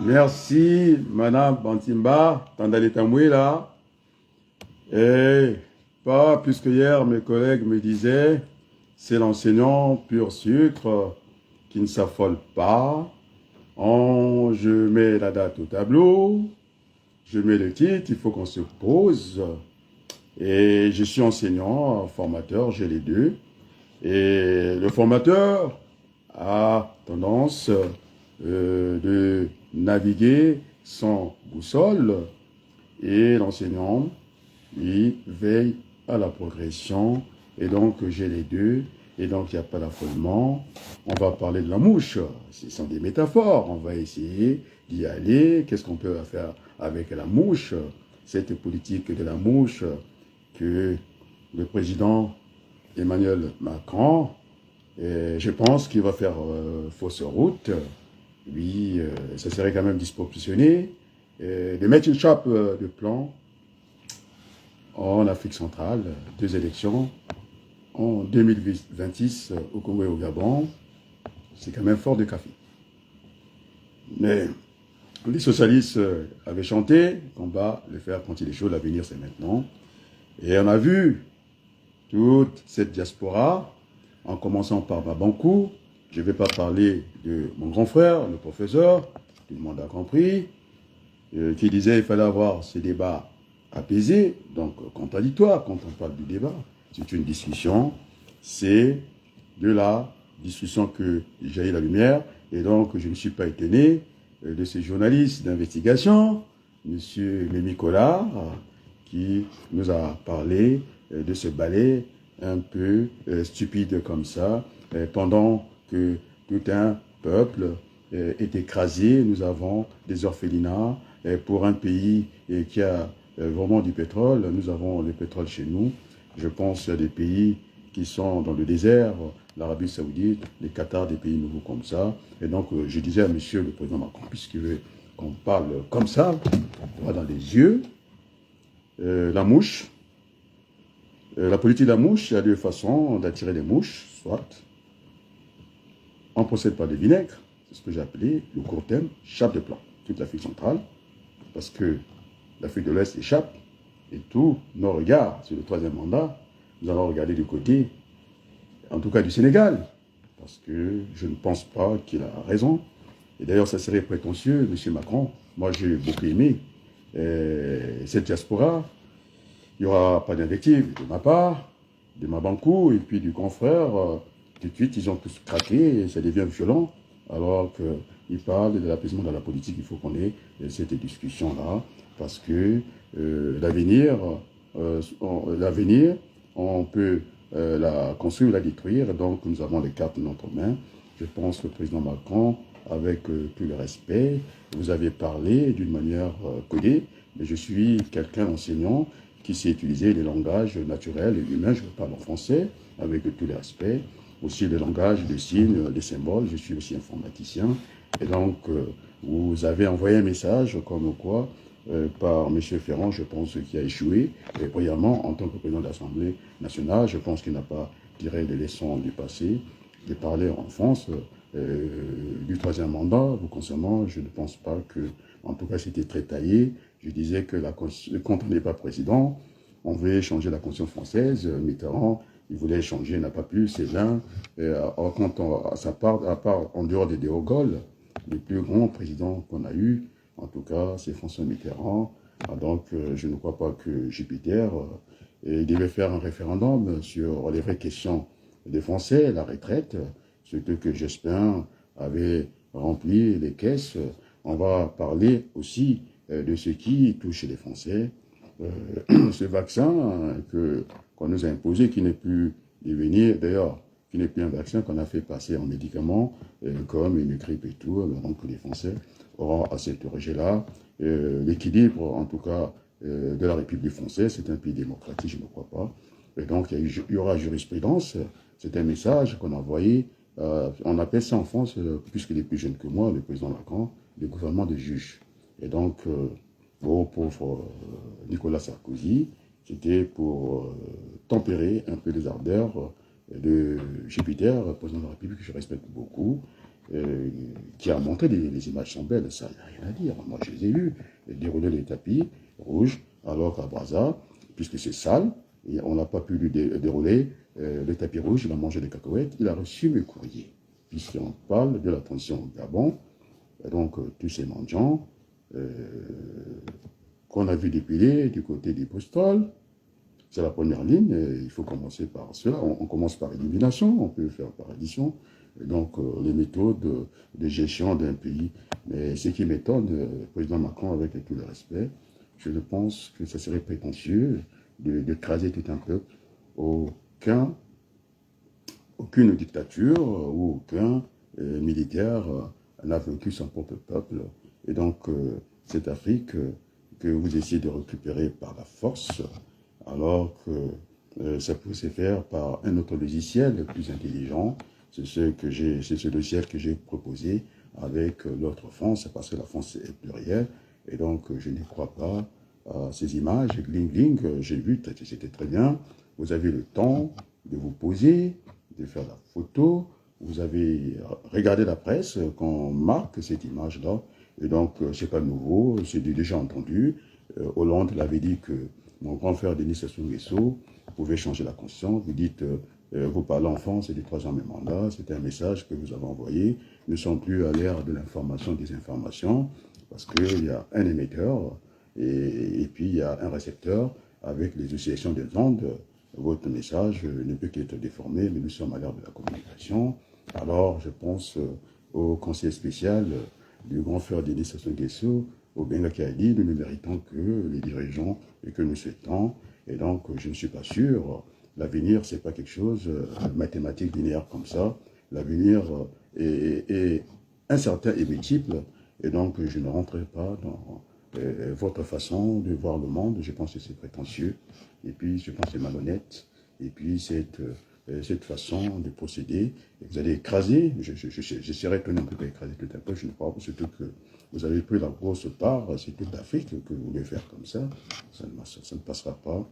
Merci, Madame Bantimba, Tandali là. Et pas plus que hier, mes collègues me disaient, c'est l'enseignant pur sucre qui ne s'affole pas. Je mets la date au tableau, je mets le titre, il faut qu'on se pose. Et je suis enseignant, formateur, j'ai les deux. Et le formateur a tendance de naviguer sans boussole et l'enseignant, lui, veille à la progression. Et donc, j'ai les deux. Et donc, il n'y a pas d'affolement. On va parler de la mouche. Ce sont des métaphores. On va essayer d'y aller. Qu'est-ce qu'on peut faire avec la mouche? Cette politique de la mouche que le président Emmanuel Macron, je pense qu'il va faire fausse route. Oui, ça serait quand même disproportionné de mettre une chape de plomb en Afrique centrale, 2 élections, en 2026 au Congo et au Gabon. C'est quand même fort de café. Mais les socialistes avaient chanté qu'on va le faire quand il est chaud, l'avenir c'est maintenant. Et on a vu toute cette diaspora, en commençant par Babankou. Je ne vais pas parler de mon grand frère, le professeur, tout le monde a compris, qui disait qu'il fallait avoir ces débats apaisés, donc contradictoires quand on parle du débat. C'est une discussion, c'est de la discussion que j'ai eu la lumière, et donc je ne suis pas étonné de ces journalistes d'investigation, M. Mémy Collard, qui nous a parlé de ce ballet un peu stupide comme ça, pendant que tout un peuple est écrasé. Nous avons des orphelinats pour un pays qui a vraiment du pétrole. Nous avons le pétrole chez nous. Je pense à des pays qui sont dans le désert, l'Arabie Saoudite, les Qatar, des pays nouveaux comme ça. Et donc, je disais à monsieur le président Macron, puisqu'il veut qu'on parle comme ça, droit dans les yeux, la mouche. La politique de la mouche, il y a 2 façons d'attirer les mouches, soit on procède par des vinaigres, c'est ce que j'ai appelé le court terme, chape de plomb, toute l'Afrique centrale, parce que l'Afrique de l'Ouest échappe, et tous nos regards sur le 3e mandat, nous allons regarder du côté, en tout cas du Sénégal, parce que je ne pense pas qu'il a raison. Et d'ailleurs, ça serait prétentieux, M. Macron. Moi, j'ai beaucoup aimé cette diaspora. Il n'y aura pas d'invective de ma part, de ma banco, et puis du confrère. Tout de suite, ils ont tous craqué et ça devient violent. Alors qu'ils parlent de l'apaisement dans la politique, il faut qu'on ait cette discussion-là. Parce que l'avenir, on peut la construire ou la détruire. Donc, nous avons les cartes de notre main. Je pense que le président Macron, avec tout le respect, vous avez parlé d'une manière codée, mais je suis quelqu'un enseignant qui sait utiliser les langages naturels et humains. Je parle en français, avec tous les aspects. Aussi le langage des signes, des symboles. Je suis aussi informaticien. Et donc, vous avez envoyé un message comme quoi, par M. Ferrand, je pense, qui a échoué. Et premièrement, en tant que président de l'Assemblée nationale, je pense qu'il n'a pas tiré les leçons du passé. De parler en France du 3e mandat, vous concernant, je ne pense pas que, en tout cas, c'était très taillé. Je disais que quand on n'est pas président, on veut changer la Constitution française. Mitterrand, il voulait changer, n'a pas pu, c'est l'un. À part en dehors des De Gaulle, les plus grands présidents qu'on a eus, en tout cas, c'est François Mitterrand. Donc, je ne crois pas que Jupiter, il devait faire un référendum sur les vraies questions des Français, la retraite, surtout que Jospin avait rempli les caisses. On va parler aussi de ce qui touche les Français. Ce vaccin qu'on nous a imposé, qui n'est plus devenir, d'ailleurs, qui n'est plus un vaccin qu'on a fait passer en médicaments, comme une grippe et tout, donc les Français auront à cet rejet-là. L'équilibre, en tout cas, de la République française, c'est un pays démocratique, je ne crois pas. Et donc, il y aura jurisprudence. C'est un message qu'on a envoyé. On appelle ça en France, puisqu'il est plus jeune que moi, le président Macron, le gouvernement de juges. Et donc, au pauvre Nicolas Sarkozy, c'était pour tempérer un peu les ardeurs de Jupiter, président de la République, que je respecte beaucoup. qui a montré, les images sont belles, ça, il n'y a rien à dire. Moi, je les ai vus, dérouler les tapis rouges, alors qu'à Brazza, puisque c'est sale, et on n'a pas pu lui dérouler le tapis rouge, il a mangé des cacahuètes, il a reçu mes courriers. Puisqu'on parle de la transition au Gabon, et donc tous ces mendiants qu'on a vu dépiler du côté des Postol, c'est la première ligne, et il faut commencer par cela. On commence par élimination, on peut faire par addition. Et donc, les méthodes de gestion d'un pays. Mais ce qui m'étonne, le président Macron, avec tout le respect, je pense que ce serait prétentieux de craser tout un peuple. Aucune dictature ou aucun militaire n'a vaincu son propre peuple. Et donc, cette Afrique que vous essayez de récupérer par la force, alors que ça peut se faire par un autre logiciel plus intelligent. C'est ce logiciel que j'ai proposé avec l'autre France, parce que la France est plurielle, et donc je n'y crois pas à ces images, gling, j'ai vu, c'était très bien. Vous avez le temps de vous poser, de faire la photo, vous avez regardé la presse quand on marque cette image-là, et donc c'est pas nouveau, c'est déjà entendu. Hollande l'avait dit que mon grand frère Denis Sassou Nguesso pouvait changer la constitution. Vous dites, vous parlez en France, c'est du 3e mandat, c'était un message que vous avez envoyé. Nous ne sommes plus à l'ère de l'information, des informations, parce qu'il y a un émetteur et puis il y a un récepteur avec les oscillations des ondes. Votre message ne peut qu'être déformé, mais nous sommes à l'ère de la communication. Alors, je pense au conseil spécial du grand frère Denis Sassou Nguesso, au Benga qui a dit, nous ne méritons que les dirigeants et que nous souhaitons. Et donc, je ne suis pas sûr. L'avenir, ce n'est pas quelque chose de mathématique linéaire comme ça. L'avenir est incertain et multiple. Et donc, je ne rentrerai pas dans votre façon de voir le monde. Je pense que c'est prétentieux. Et puis, je pense que c'est malhonnête. Et puis, cette façon de procéder, vous allez écraser, je serais étonné un peu d'écraser tout un peu, je ne crois pas, surtout que vous avez pris la grosse part, c'est toute l'Afrique que vous voulez faire comme ça, ça ne passera pas.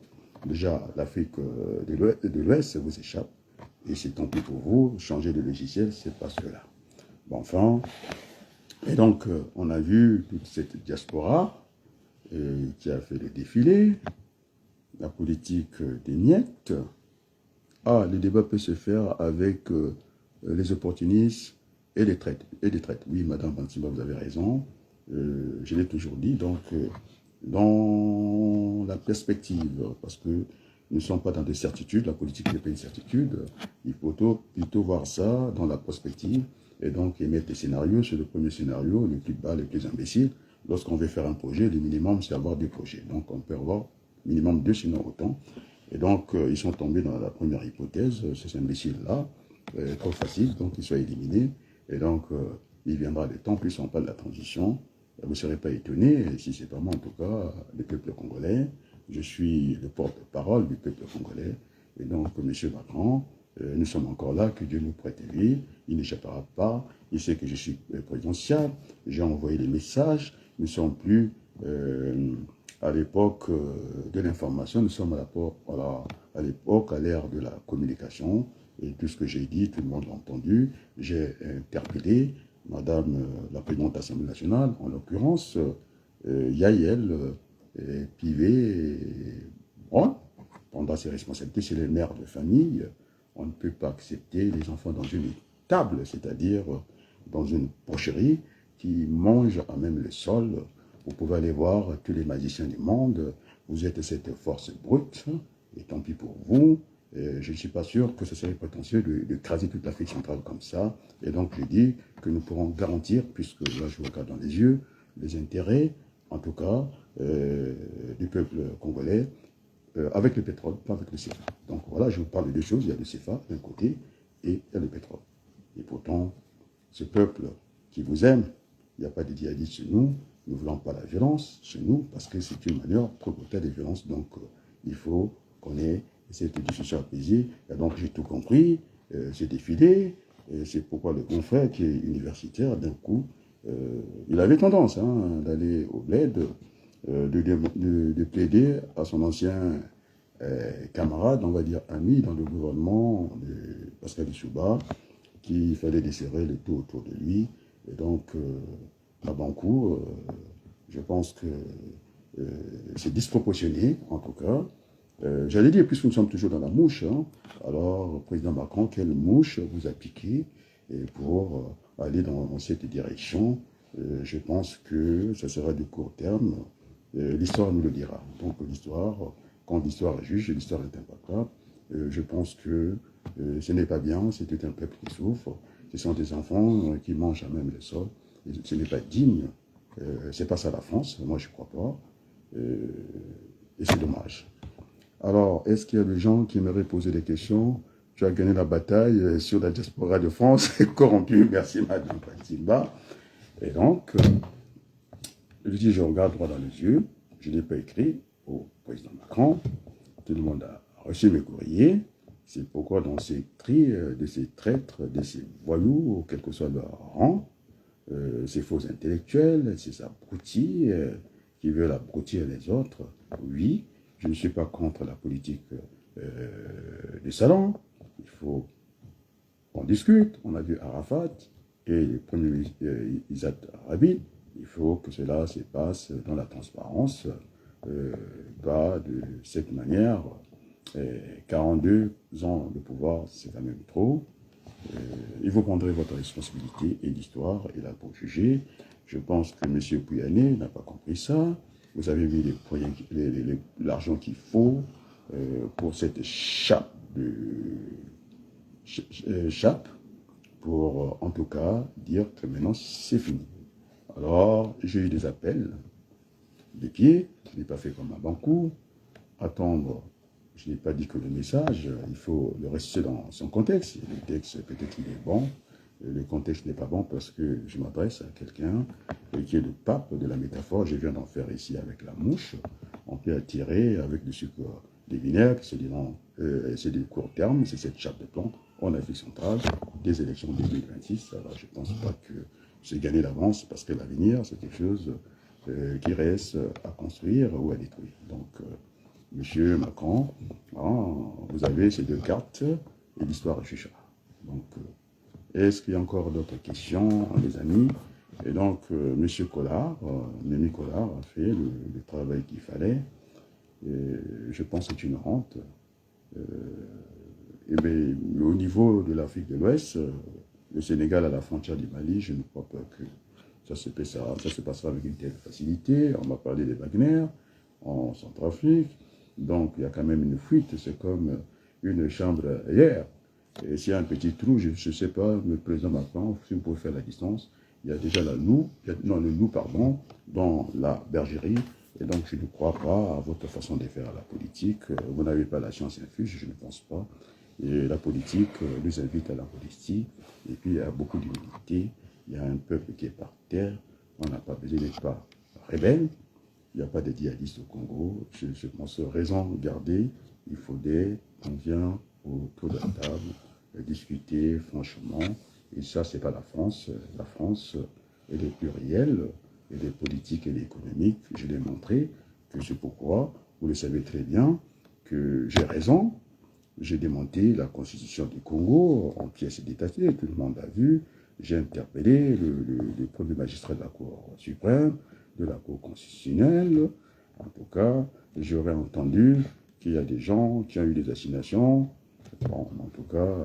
Déjà, l'Afrique de l'Ouest vous échappe, et c'est tant pis pour vous, changer de logiciel, c'est pas cela. Bon, enfin, et donc, on a vu toute cette diaspora qui a fait le défilé, la politique des miettes. Ah, le débat peut se faire avec les opportunistes et les traites. Oui, Madame Bantima, vous avez raison. Je l'ai toujours dit. Donc, dans la perspective, parce que nous ne sommes pas dans des certitudes, la politique n'est pas une certitude, il faut plutôt voir ça dans la perspective et donc émettre des scénarios. Sur le premier scénario, le plus bas, le plus imbécile, lorsqu'on veut faire un projet, le minimum, c'est avoir 2 projets. Donc, on peut avoir minimum 2, sinon autant. Et donc, ils sont tombés dans la première hypothèse, ces imbéciles-là, trop facile, donc ils soient éliminés. Et donc, il viendra le temps, plus on parle de la transition. Vous ne serez pas étonnés, si c'est pas moi en tout cas, le peuple congolais. Je suis le porte-parole du peuple congolais. Et donc, M. Macron, nous sommes encore là, que Dieu nous prête vie. Il n'échappera pas. Il sait que je suis présidentiel. J'ai envoyé des messages. Nous ne sommes plus à l'époque de l'information, nous sommes à l'époque, à l'ère de la communication, et tout ce que j'ai dit, tout le monde l'a entendu. J'ai interpellé Madame la présidente de l'Assemblée nationale, en l'occurrence, Yael Pivet Brown, pendant ses responsabilités, c'est les mères de famille. On ne peut pas accepter les enfants dans une table, c'est-à-dire dans une porcherie qui mange à même le sol. Vous pouvez aller voir tous les magiciens du monde. Vous êtes cette force brute, et tant pis pour vous. Je ne suis pas sûr que ce serait prétentieux de craser toute l'Afrique centrale comme ça. Et donc, je dis que nous pourrons garantir, puisque là, je vous regarde dans les yeux, les intérêts, en tout cas, du peuple congolais, avec le pétrole, pas avec le CFA. Donc voilà, je vous parle de 2 choses. Il y a le CFA d'un côté et il y a le pétrole. Et pourtant, ce peuple qui vous aime, il n'y a pas de djihadistes chez nous. Nous ne voulons pas la violence chez nous parce que c'est une manière provoquée des violences. Donc, il faut qu'on ait cette discussion apaisée. Et donc, j'ai tout compris. C'est défilé. C'est pourquoi le grand frère qui est universitaire, d'un coup, il avait tendance d'aller au bled, de plaider à son ancien camarade, on va dire ami dans le gouvernement de Pascal Lissouba, qu'il fallait desserrer le tout autour de lui. Et donc, à Bankou, je pense que c'est disproportionné, en tout cas. J'allais dire, puisque nous sommes toujours dans la mouche, hein, alors, Président Macron, quelle mouche vous appliquez pour aller dans cette direction? Je pense que ce sera du court terme. L'histoire nous le dira. Donc, l'histoire, quand l'histoire juge, l'histoire est implacable. Je pense que ce n'est pas bien, c'est tout un peuple qui souffre. Ce sont des enfants qui mangent à même le sol. Et ce n'est pas digne. C'est pas ça la France, moi je ne crois pas. Et c'est dommage. Alors, est-ce qu'il y a des gens qui aimeraient poser des questions? Tu as gagné la bataille sur la diaspora de France, corrompu, merci Madame Simba. Et donc, je dis, je regarde droit dans les yeux, je n'ai pas écrit au président Macron, tout le monde a reçu mes courriers, c'est pourquoi dans ces cris de ces traîtres, de ces voyous, quel que soit leur rang, ces faux intellectuels, ces abrutis qui veulent abrutir les autres, oui, je ne suis pas contre la politique des salons, il faut qu'on discute, on a vu Arafat et le premier ministre Isaac Rabin, il faut que cela se passe dans la transparence, pas de cette manière. 42 ans de pouvoir, c'est quand même trop. Et vous prendrez votre responsabilité et l'histoire est là pour juger. Je pense que M. Pouyanné n'a pas compris ça. Vous avez vu l'argent qu'il faut pour cette chape, pour en tout cas dire que maintenant c'est fini. Alors, j'ai eu des appels, des pieds, je n'ai pas fait comme à Bankou, attendre. Je n'ai pas dit que le message, il faut le rester dans son contexte. Le texte, peut-être qu'il est bon, le contexte n'est pas bon parce que je m'adresse à quelqu'un qui est le pape de la métaphore. Je viens d'en faire ici avec la mouche. On peut attirer avec du sucre, des vinaigres, c'est du court terme, c'est cette chape de plomb en Afrique centrale, des élections 2026. Alors je ne pense pas que c'est gagné d'avance parce que l'avenir, c'est quelque chose qui reste à construire ou à détruire. Donc, Monsieur Macron, vous avez ces deux cartes et l'histoire jugera. Donc, est-ce qu'il y a encore d'autres questions, les amis? Et donc, Monsieur Collard, Mémy Collard a fait le travail qu'il fallait. Et je pense que c'est une honte. Mais au niveau de l'Afrique de l'Ouest, le Sénégal à la frontière du Mali, je ne crois pas que ça se passera avec une telle facilité. On m'a parlé des Wagner en Centrafrique. Donc, il y a quand même une fuite, c'est comme une chambre hier. Et s'il y a un petit trou, je ne sais pas, le président Macron, si vous pouvez faire la distance, il y a déjà le loup, dans la bergerie. Et donc, je ne crois pas à votre façon de faire la politique. Vous n'avez pas la science infuse, je ne pense pas. Et la politique nous invite à la modestie. Et puis, il y a beaucoup d'humilité. Il y a un peuple qui est par terre. On n'a pas besoin d'être pas rebelle. Il n'y a pas de djihadistes au Congo. Je pense raison garder. Il faudrait qu'on vienne autour de la table discuter franchement. Et ça, ce n'est pas la France. La France, elle est plurielle. Elle est politique, elle est économique. Je l'ai montré que c'est pourquoi, vous le savez très bien, que j'ai raison. J'ai démonté la constitution du Congo en pièces détachées. Tout le monde a vu. J'ai interpellé le premier magistrat de la Cour suprême, de la Cour constitutionnelle. En tout cas, j'aurais entendu qu'il y a des gens qui ont eu des assignations. Bon, en tout cas,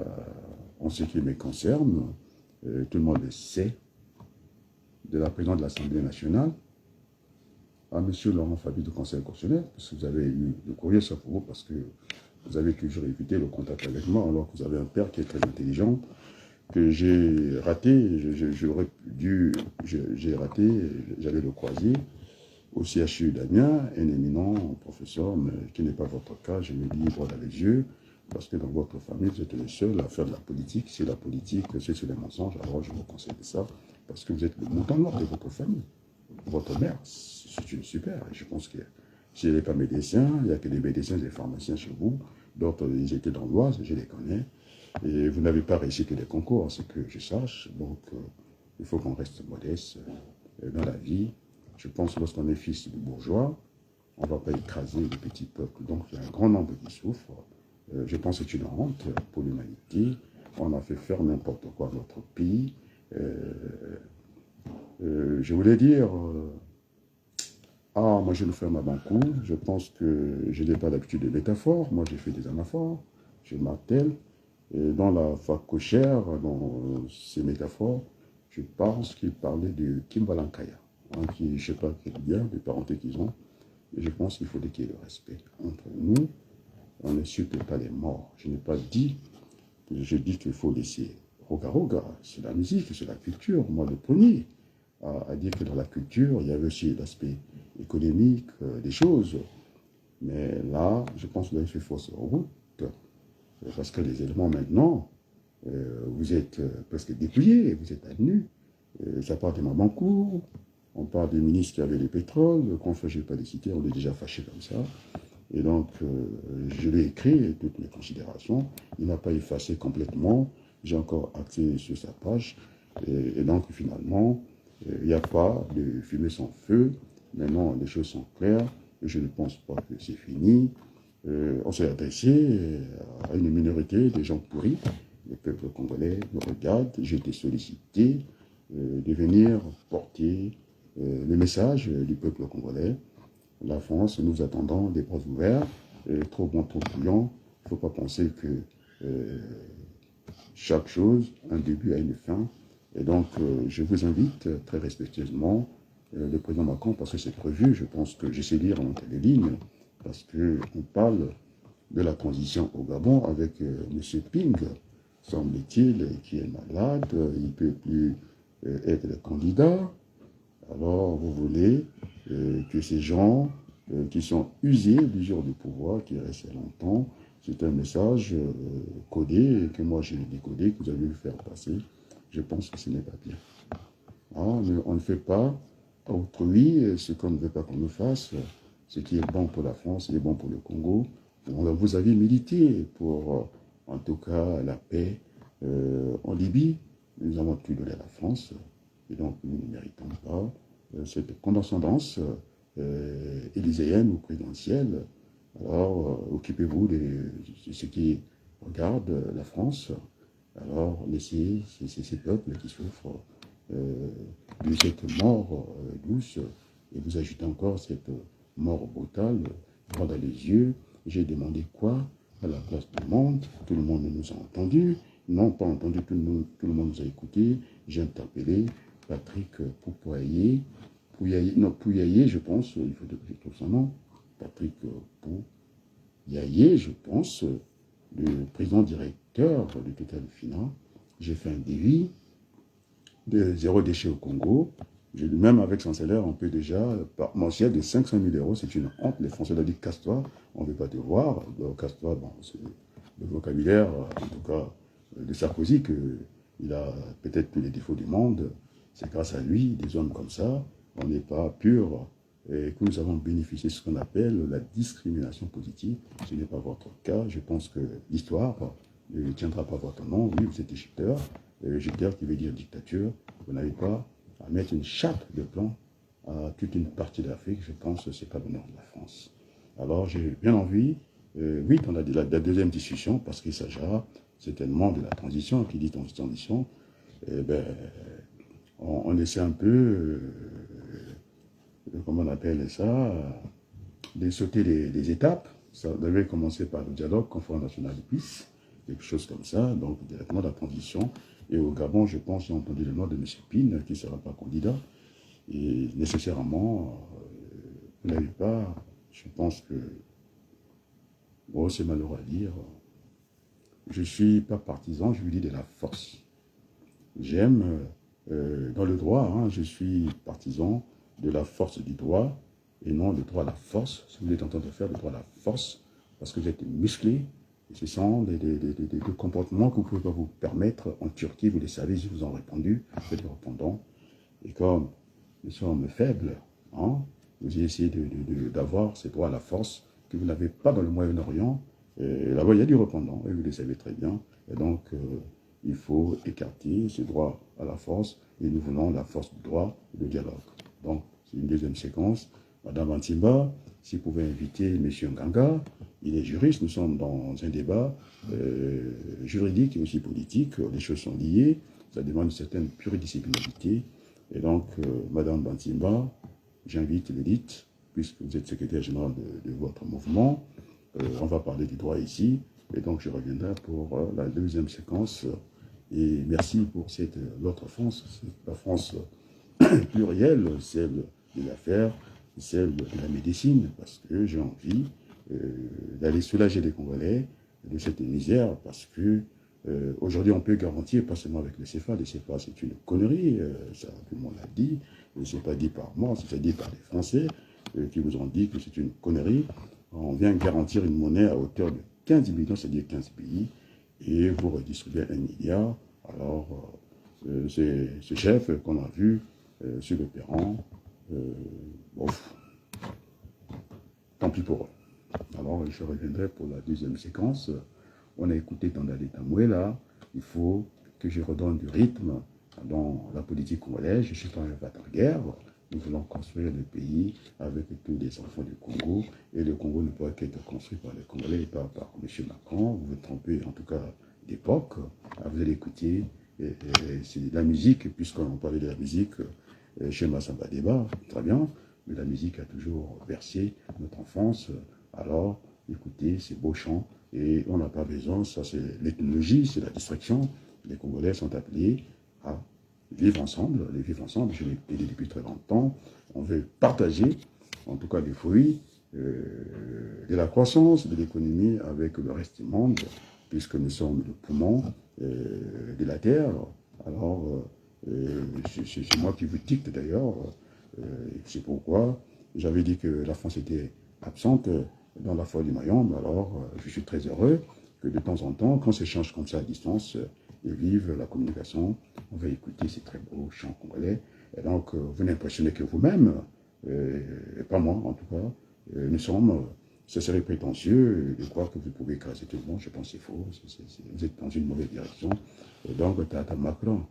en ce qui me concerne, tout le monde le sait, de la présidente de l'Assemblée nationale à M. Laurent Fabius du Conseil constitutionnel, parce que vous avez eu le courrier sur vous, parce que vous avez toujours évité le contact avec moi, alors que vous avez un père qui est très intelligent, que j'ai raté, j'ai raté, j'allais le croiser au CHU d'Amiens, un éminent professeur, mais qui n'est pas votre cas, je le dis droit dans les yeux, parce que dans votre famille, vous êtes le seul à faire de la politique. C'est la politique, c'est sur les mensonges, alors je vous conseille ça, parce que vous êtes le mouton noir de votre famille. Votre mère, c'est une super, et je pense que si elle n'est pas médecin, il n'y a que des médecins et des pharmaciens chez vous, d'autres, ils étaient dans l'Oise, je les connais. Et vous n'avez pas réussi que des concours, à ce que je sache. Donc, il faut qu'on reste modeste dans la vie. Je pense que lorsqu'on est fils de bourgeois, on ne va pas écraser le petit peuple. Donc, il y a un grand nombre qui souffrent. Je pense que c'est une honte pour l'humanité. on a fait faire n'importe quoi à notre pays. Je voulais dire, moi je ne fais ma banco, je pense que je n'ai pas l'habitude de métaphores, moi j'ai fait des anaphores, je m'attelle, et dans la facochère, dans ces métaphores, je pense qu'il parlait de Kimbalankaya, qui, je ne sais pas quel lien de parenté qu'ils ont, et je pense qu'il faut qu'il y ait le respect entre nous. On n'insulte pas les morts. Je n'ai pas dit, je dis qu'il faut laisser Roga Roga, c'est la musique, c'est la culture. Moi, le premier à dire que dans la culture, il y avait aussi l'aspect économique des choses. Mais là, je pense que vous avez fait fausse route, parce que les éléments maintenant, vous êtes presque dépouillés, vous êtes à nu. Ça part des mamans courts, on parle des ministres qui avaient les pétroles, qu'on ne je ne vais pas les citer, on est déjà fâché comme ça. Et donc, je l'ai écrit, toutes mes considérations. Il n'a pas effacé complètement. J'ai encore axé sur sa page. Et donc, finalement, il n'y a pas de fumée sans feu. Maintenant, les choses sont claires. Je ne pense pas que c'est fini. On s'est adressé à une minorité de gens pourris. Le peuple congolais me regarde. J'ai été sollicité de venir porter le message du peuple congolais. La France, nous attendons des bras ouverts, trop bon, trop bouillant. Il ne faut pas penser que chaque chose, un début a une fin. Et donc, je vous invite très respectueusement, le président Macron, parce que c'est prévu, je pense que j'essaie de lire entre les lignes, parce qu'on parle de la transition au Gabon avec M. Ping, semble-t-il, qui est malade, il ne peut plus être le candidat. Alors, vous voulez que ces gens qui sont usés du jour du pouvoir, qui restent longtemps, c'est un message codé, que moi j'ai décodé, que vous avez le faire passer. Je pense que ce n'est pas bien. On ne fait pas à autrui ce qu'on ne veut pas qu'on nous fasse. Ce qui est bon pour la France, est bon pour le Congo. Vous avez milité pour, en tout cas, la paix en Libye. Nous avons tout donné à la France. Et donc, nous ne méritons pas cette condescendance élyséenne ou présidentielle. Alors, occupez-vous de ce qui regarde la France. Alors, laissez ces peuples qui souffrent de cette mort douce, et vous ajoutez encore cette mort brutale, droit dans les yeux. J'ai demandé quoi à la place du monde? Tout le monde nous a entendus. Non, pas entendu, tout le monde nous a écoutés. J'ai interpellé Patrick Pouyaillé, je pense, il faut que je trouve son nom, Patrick Pouyaillé, je pense, le président directeur de Total Finance. J'ai fait un devis de zéro déchet au Congo. Même avec son salaire, on peut déjà, mensuel de 500 000 €, c'est une honte. Les Français ont dit casse-toi, on ne veut pas te voir. Casse-toi, bon, c'est le vocabulaire, en tout cas, de Sarkozy, qu'il a peut-être tous les défauts du monde. C'est grâce à lui, des hommes comme ça, on n'est pas pur, et que nous avons bénéficié de ce qu'on appelle la discrimination positive. Ce n'est pas votre cas. Je pense que l'histoire ne tiendra pas votre nom. Oui, vous êtes égypteur. Égypteur qui veut dire dictature. Vous n'avez pas à mettre une chape de plomb à toute une partie de l'Afrique. Je pense que ce n'est pas l'honneur de la France. Alors, j'ai bien envie, oui, on a la deuxième discussion, parce qu'il s'agira certainement de la transition. Qui dit transition, on essaie un peu, comment on appelle ça, de sauter des étapes. Ça devait commencer par le dialogue conférence nationale de peace, quelque chose comme ça, donc directement la transition. Et au Gabon, je pense, j'ai entendu le nom de M. Pine, qui ne sera pas candidat. Et nécessairement, vous n'avez pas, je pense que, bon, c'est malheureux à dire, je ne suis pas partisan, je vous dis de la force. J'aime, dans le droit, je suis partisan de la force du droit, et non le droit à la force. Si vous êtes en train de faire le droit à la force, parce que vous êtes musclé, et ce sont des comportements que vous ne pouvez pas vous permettre. En Turquie, vous les savez, je vous en ai répondu, vous êtes répondant. Et comme nous sommes faibles, vous essayez d'avoir ces droits à la force que vous n'avez pas dans le Moyen-Orient. Là-bas, il y a du répondant, et vous le savez très bien. Et donc, il faut écarter ce droit à la force, et nous voulons la force du droit et du dialogue. Donc, c'est une deuxième séquence. Madame Bantimba, si vous pouvez inviter M. Nganga, il est juriste, nous sommes dans un débat juridique et aussi politique, les choses sont liées, ça demande une certaine pluridisciplinarité. Et donc, Madame Bantimba, j'invite l'élite, puisque vous êtes secrétaire général de votre mouvement, on va parler du droit ici, et donc je reviendrai pour la deuxième séquence. Et merci pour l'autre France, la France plurielle, celle de l'affaire, celle de la médecine, parce que j'ai envie d'aller soulager les Congolais de cette misère, parce que aujourd'hui on peut garantir, pas seulement avec le CFA c'est une connerie, ça tout le monde l'a dit, ce n'est pas dit par moi, c'est dit par les Français qui vous ont dit que c'est une connerie. On vient garantir une monnaie à hauteur de 15 millions, c'est-à-dire 15 pays, et vous redistribuez 1 milliard. Alors, ce chef qu'on a vu sur le perron, bon, tant pis pour eux. Alors, je reviendrai pour la deuxième séquence. On a écouté Tandali Tamouela. Il faut que je redonne du rythme dans la politique congolaise. Je ne suis pas un battre-guerre. Nous voulons construire le pays avec tous les enfants du Congo. Et le Congo ne peut qu'être construit par les Congolais et pas par M. Macron. Vous vous trompez en tout cas d'époque. Vous allez écouter c'est la musique, puisqu'on parlait de la musique chez Massamba Débat, très bien, mais la musique a toujours bercé notre enfance. Alors, écoutez ces beaux chants, et on n'a pas besoin, ça c'est l'ethnologie, c'est la distraction. Les Congolais sont appelés à vivre ensemble, les vivre ensemble, je l'ai dit depuis très longtemps. On veut partager, en tout cas les fruits de la croissance de l'économie avec le reste du monde, puisque nous sommes le poumon de la terre. Alors, c'est moi qui vous dicte d'ailleurs. C'est pourquoi j'avais dit que la France était absente dans la foi du Mayombe. Alors, je suis très heureux que de temps en temps, qu'on s'échange comme ça à distance, et vive la communication, on va écouter ces très beaux chants congolais. Et donc, vous n'impressionnez que vous-même, et pas moi en tout cas. Nous sommes, ce serait prétentieux de croire que vous pouvez écraser tout le monde. Je pense que c'est faux. Vous êtes dans une mauvaise direction. Et donc, Tata Macron,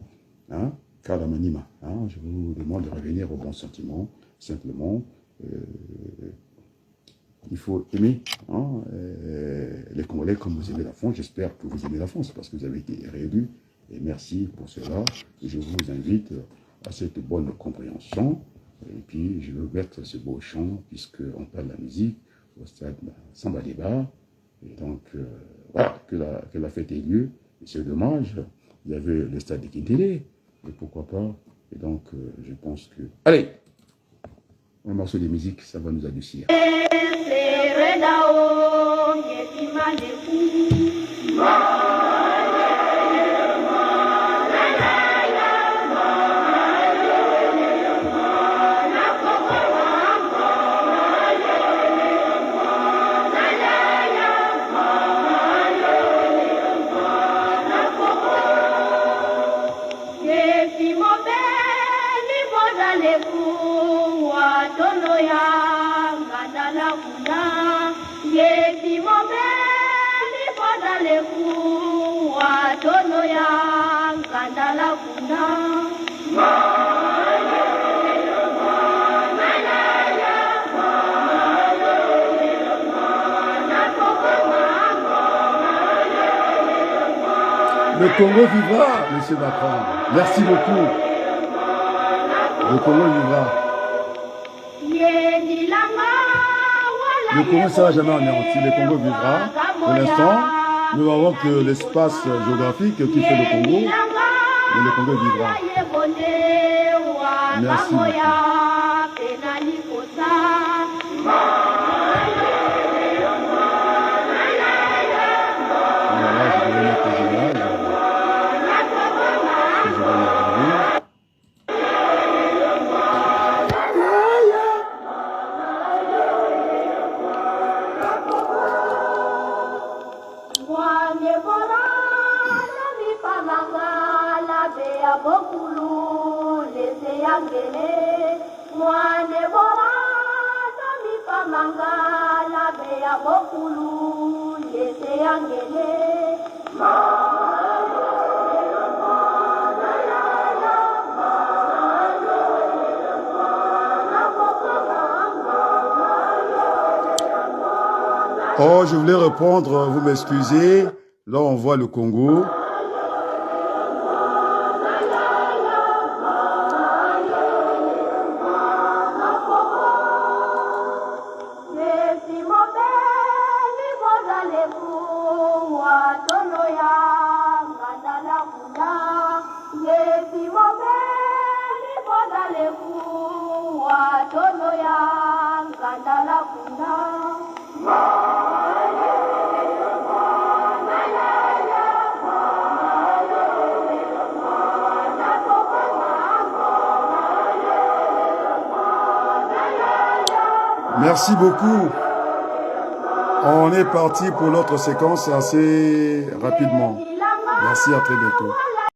hein, Kalamanima, hein, je vous demande de revenir au bon sentiment. Simplement, il faut aimer hein, les Congolais comme vous aimez la France. J'espère que vous aimez la France parce que vous avez été réélu. Et merci pour cela. Et je vous invite à cette bonne compréhension. Et puis, je veux mettre ce beau chant, puisqu'on parle de la musique, au stade Samba Débat. Et donc, voilà, que la fête ait lieu. Et c'est dommage. Il y avait le stade de Kintélé. Et pourquoi pas. Et donc, je pense que... Allez, un morceau de musique, ça va nous adoucir. Le Congo vivra, M. Macron. Merci beaucoup. Le Congo vivra. Le Congo ne sera jamais anéanti. Le Congo vivra. Pour l'instant, nous n'avons que l'espace géographique qui fait le Congo. Mais le Congo vivra. Merci beaucoup. Voilà, je vais mettre le général. Oh, je voulais répondre, vous m'excusez. Là, on voit le Congo. Merci beaucoup. On est parti pour l'autre séquence assez rapidement. Merci, à très bientôt.